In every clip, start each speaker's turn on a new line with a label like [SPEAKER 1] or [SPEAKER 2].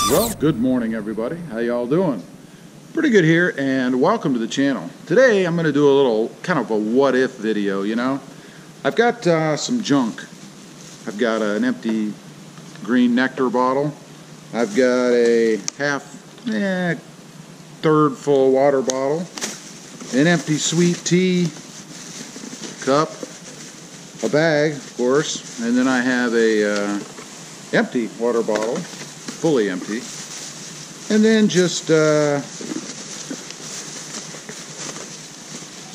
[SPEAKER 1] Well, good morning everybody. How y'all doing? Pretty good here, and welcome to the channel. Today I'm going to do a little kind of a what if video, you know. I've got some junk. I've got an empty green nectar bottle. I've got a third full water bottle, an empty sweet tea cup, a bag of course, and then I have a empty water bottle, fully empty, and then just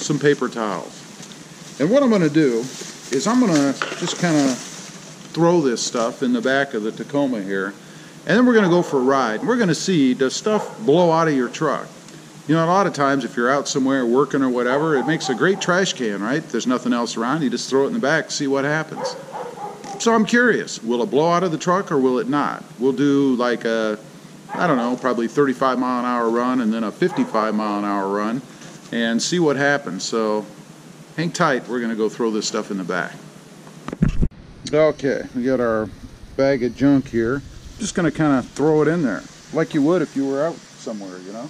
[SPEAKER 1] some paper towels. And what I'm going to do is I'm going to just kind of throw this stuff in the back of the Tacoma here, and then we're going to go for a ride. We're going to see, does stuff blow out of your truck? You know, a lot of times if you're out somewhere working or whatever, it makes a great trash can, right? If there's nothing else around, you just throw it in the back, see what happens. So I'm curious, will it blow out of the truck or will it not? We'll do like a, I don't know, probably 35 mile an hour run and then a 55 mile an hour run and see what happens. So hang tight, we're going to go throw this stuff in the back. Okay, we got our bag of junk here. Just going to kind of throw it in there like you would if you were out somewhere, you know.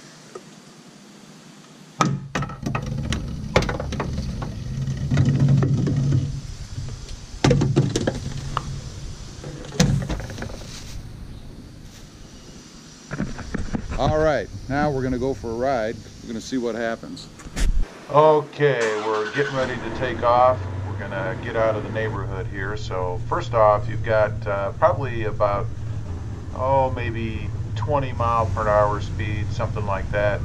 [SPEAKER 1] All right, now we're going to go for a ride. We're going to see what happens. Okay, we're getting ready to take off. We're going to get out of the neighborhood here. So first off, you've got probably about, maybe 20 mile per hour speed, something like that.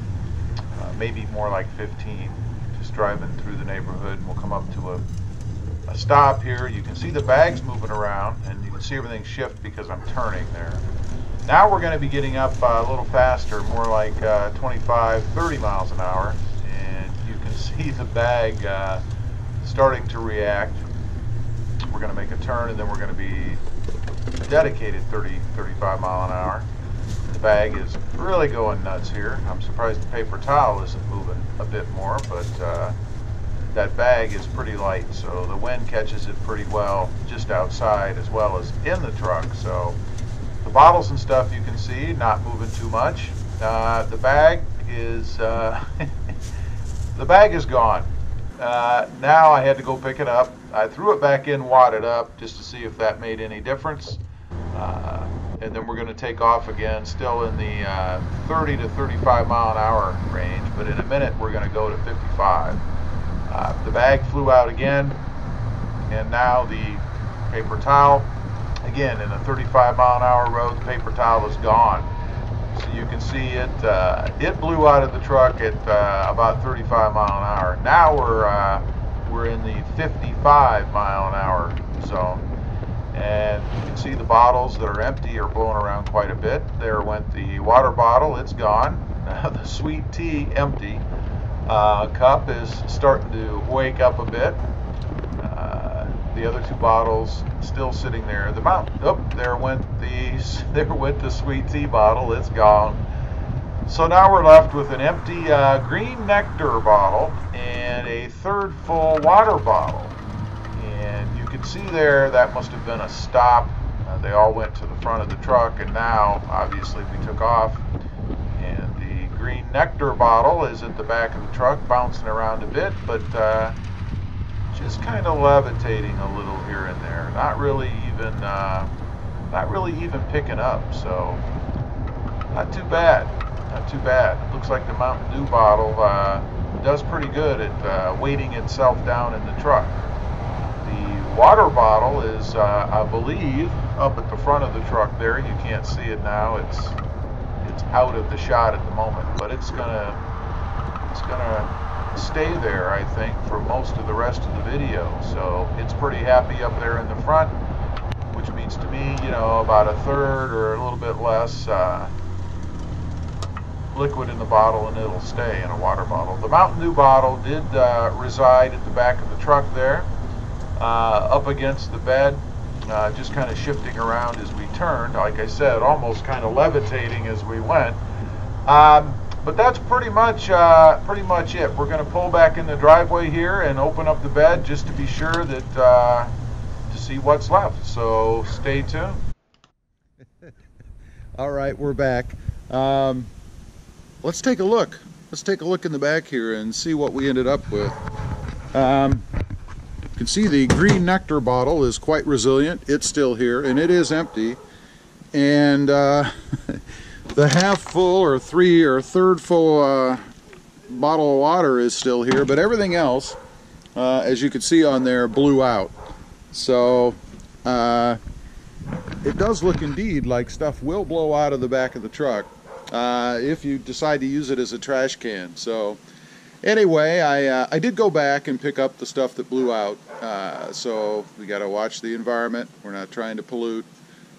[SPEAKER 1] Maybe more like 15, just driving through the neighborhood. And we'll come up to a stop here. You can see the bags moving around, and you can see everything shift because I'm turning there. Now we're going to be getting up a little faster, more like 25, 30 miles an hour, and you can see the bag starting to react. We're going to make a turn, and then we're going to be dedicated 30, 35 mile an hour. The bag is really going nuts here. I'm surprised the paper towel isn't moving a bit more, but that bag is pretty light, so the wind catches it pretty well just outside as well as in the truck. So the bottles and stuff you can see not moving too much. The bag is the bag is gone. Now I had to go pick it up. I threw it back in, wadded up just to see if that made any difference. And then we're going to take off again, still in the 30 to 35 mile an hour range, but in a minute we're going to go to 55. The bag flew out again, and now the paper towel, again in a 35 mile an hour road, the paper towel is gone. So you can see it it blew out of the truck at about 35 mile an hour. Now we're in the 55 mile an hour zone, and you can see the bottles that are empty are blowing around quite a bit. There went the water bottle, it's gone. The sweet tea, empty. Cup is starting to wake up a bit. The other two bottles still sitting there. The mountain, there went the sweet tea bottle, it's gone. So now we're left with an empty green nectar bottle and a third full water bottle. And you can see there that must have been a stop. They all went to the front of the truck, and now obviously we took off. And the green nectar bottle is at the back of the truck, bouncing around a bit, but just kind of levitating a little here and there. Not really even picking up. So not too bad. Not too bad. It looks like the Mountain Dew bottle does pretty good at weighting itself down in the truck. The water bottle is, I believe, up at the front of the truck there. You can't see it now. It's out of the shot at the moment, but it's gonna stay there, I think, for most of the rest of the video. So it's pretty happy up there in the front, which means to me, you know, about a third or a little bit less liquid in the bottle, and it'll stay in a water bottle. The Mountain Dew bottle did reside at the back of the truck there, up against the bed, just kind of shifting around as we turned. Like I said, almost kind of levitating as we went. But that's pretty much it. We're going to pull back in the driveway here and open up the bed just to be sure that to see what's left. So stay tuned. All right, we're back. Let's take a look. Let's take a look in the back here and see what we ended up with. You can see the green nectar bottle is quite resilient. It's still here, and it is empty. And the half full or third full bottle of water is still here, but everything else, as you can see on there, blew out. So it does look indeed like stuff will blow out of the back of the truck if you decide to use it as a trash can. So anyway, I did go back and pick up the stuff that blew out. So we got to watch the environment. We're not trying to pollute.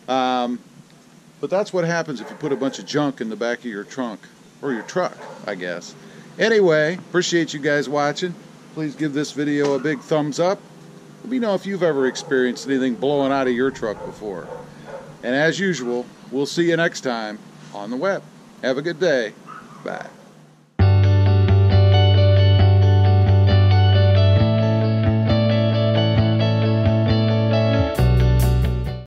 [SPEAKER 1] But that's what happens if you put a bunch of junk in the back of your trunk, or your truck, I guess. Anyway, appreciate you guys watching. Please give this video a big thumbs up. Let me know if you've ever experienced anything blowing out of your truck before. And as usual, we'll see you next time on the web. Have a good day. Bye.